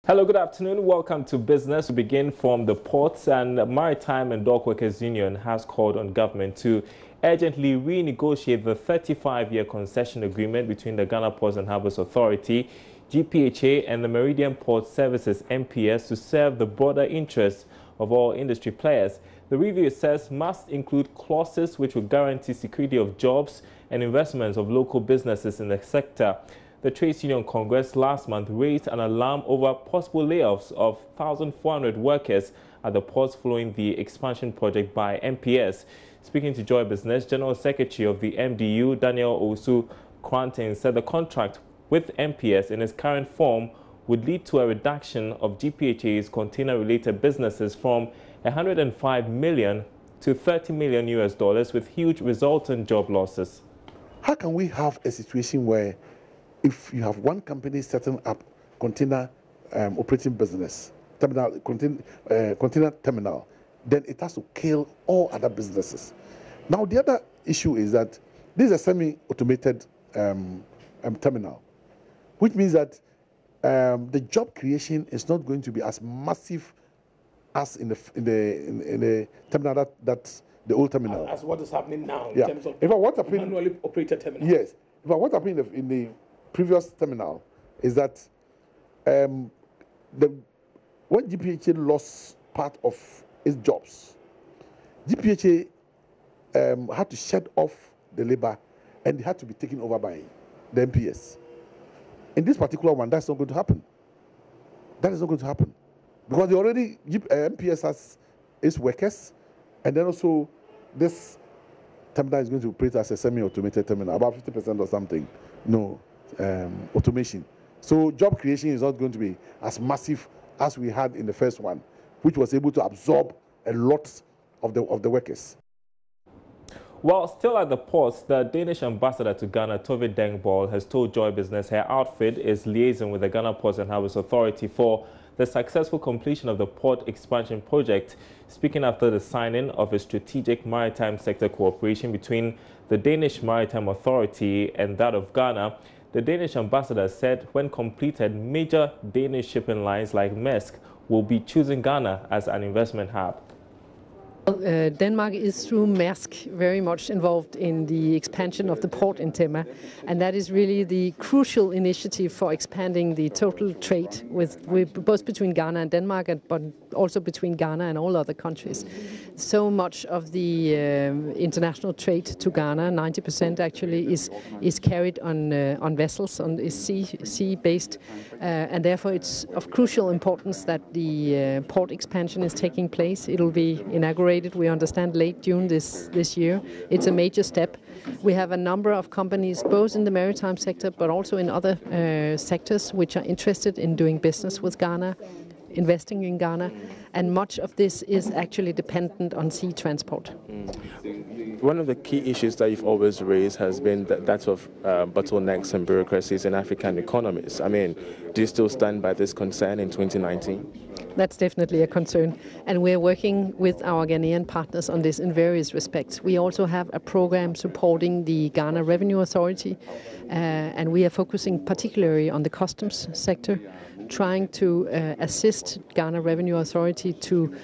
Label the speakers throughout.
Speaker 1: Hello, good afternoon. Welcome to Business. We begin from the ports, and Maritime and Dock Workers Union has called on government to urgently renegotiate the 35-year concession agreement between the Ghana Ports and Harbours Authority, GPHA, and the Meridian Port Services MPS to serve the broader interests of all industry players. The review, it says, must include clauses which will guarantee security of jobs and investments of local businesses in the sector. The Trades Union Congress last month raised an alarm over possible layoffs of 1,400 workers at the ports following the expansion project by MPS. Speaking to Joy Business, General Secretary of the MDU, Daniel Osu Krantin, said the contract with MPS in its current form would lead to a reduction of GPHA's container-related businesses from 105 million to 30 million US dollars, with huge resultant job losses.
Speaker 2: How can we have a situation where if you have one company setting up container operating business, container terminal, then it has to kill all other businesses? Now, the other issue is that this is a semi-automated terminal, which means that the job creation is not going to be as massive as in the terminal that the old terminal.
Speaker 3: As what is happening now in terms of
Speaker 2: manually
Speaker 3: operated terminal.
Speaker 2: Yes. But what happened in the previous terminal is that when GPHA lost part of its jobs, GPHA had to shed off the labor and it had to be taken over by the MPS. In this particular one, that's not going to happen. That is not going to happen because they already MPS has its workers, and then also this terminal is going to operate as a semi-automated terminal, about 50% or something. No automation. So job creation is not going to be as massive as we had in the first one, which was able to absorb a lot of the workers.
Speaker 1: While still at the ports, the Danish ambassador to Ghana, Tove Dengball, has told Joy Business her outfit is liaising with the Ghana Ports and Harbours Authority for the successful completion of the port expansion project, speaking after the signing of a strategic maritime sector cooperation between the Danish Maritime Authority and that of Ghana. The Danish ambassador said when completed, major Danish shipping lines like Maersk will be choosing Ghana as an investment hub.
Speaker 4: Denmark is through Maersk very much involved in the expansion of the port in Tema, and that is really the crucial initiative for expanding the total trade with both between Ghana and Denmark, but also between Ghana and all other countries. So much of the international trade to Ghana, 90% actually, is carried on vessels, is sea-based, and therefore it's of crucial importance that the port expansion is taking place. It will be inaugurated, we understand, late June this year. It's a major step. We have a number of companies, both in the maritime sector, but also in other sectors, which are interested in doing business with Ghana, investing in Ghana, and much of this is actually dependent on sea transport.
Speaker 5: One of the key issues that you've always raised has been that of bottlenecks and bureaucracies in African economies. I mean, do you still stand by this concern in 2019?
Speaker 4: That's definitely a concern, and we're working with our Ghanaian partners on this in various respects. We also have a program supporting the Ghana Revenue Authority, and we are focusing particularly on the customs sector, trying to assist Ghana Revenue Authority to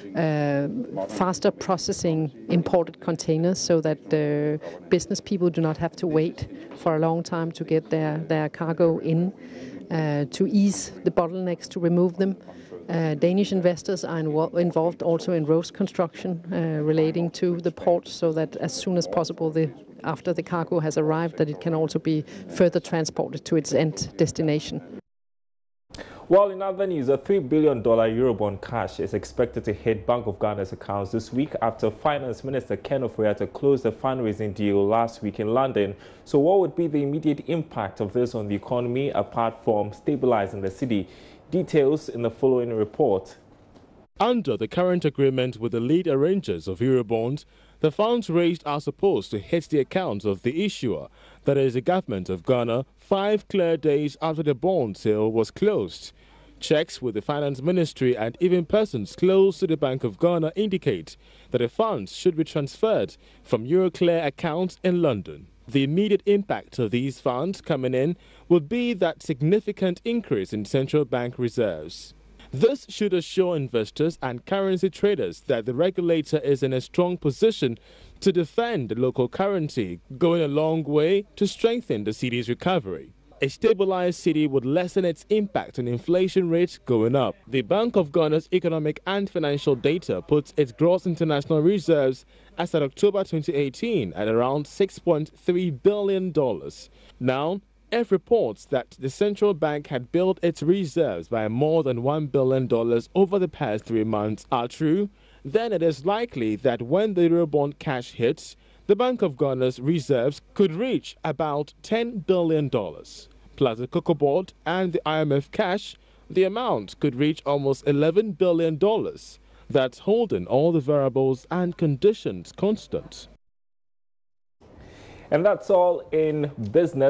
Speaker 4: faster processing imported containers so that business people do not have to wait for a long time to get their cargo in, to ease the bottlenecks, to remove them. Danish investors are involved also in road construction relating to the port, so that as soon as possible, after the cargo has arrived, that it can also be further transported to its end destination.
Speaker 1: While in other news, a $3 billion Eurobond cash is expected to hit Bank of Ghana's accounts this week after Finance Minister Ken Ofori-Atta closed the fundraising deal last week in London. So what would be the immediate impact of this on the economy apart from stabilizing the city? Details in the following report.
Speaker 6: Under the current agreement with the lead arrangers of Eurobonds, the funds raised are supposed to hit the accounts of the issuer, that is the government of Ghana, 5 clear days after the bond sale was closed. Checks with the Finance Ministry and even persons close to the Bank of Ghana indicate that the funds should be transferred from Euroclear accounts in London. The immediate impact of these funds coming in would be that significant increase in central bank reserves. This should assure investors and currency traders that the regulator is in a strong position to defend the local currency, going a long way to strengthen the cedi's recovery. A stabilized cedi would lessen its impact on inflation rates going up. The Bank of Ghana's economic and financial data puts its gross international reserves as at October 2018 at around $6.3 billion. Now, F reports that the central bank had built its reserves by more than $1 billion over the past 3 months are true, then it is likely that when the Eurobond cash hits, the Bank of Ghana's reserves could reach about $10 billion. Plus the Cocoa Board and the IMF cash, the amount could reach almost $11 billion. That's holding all the variables and conditions constant.
Speaker 1: And that's all in business.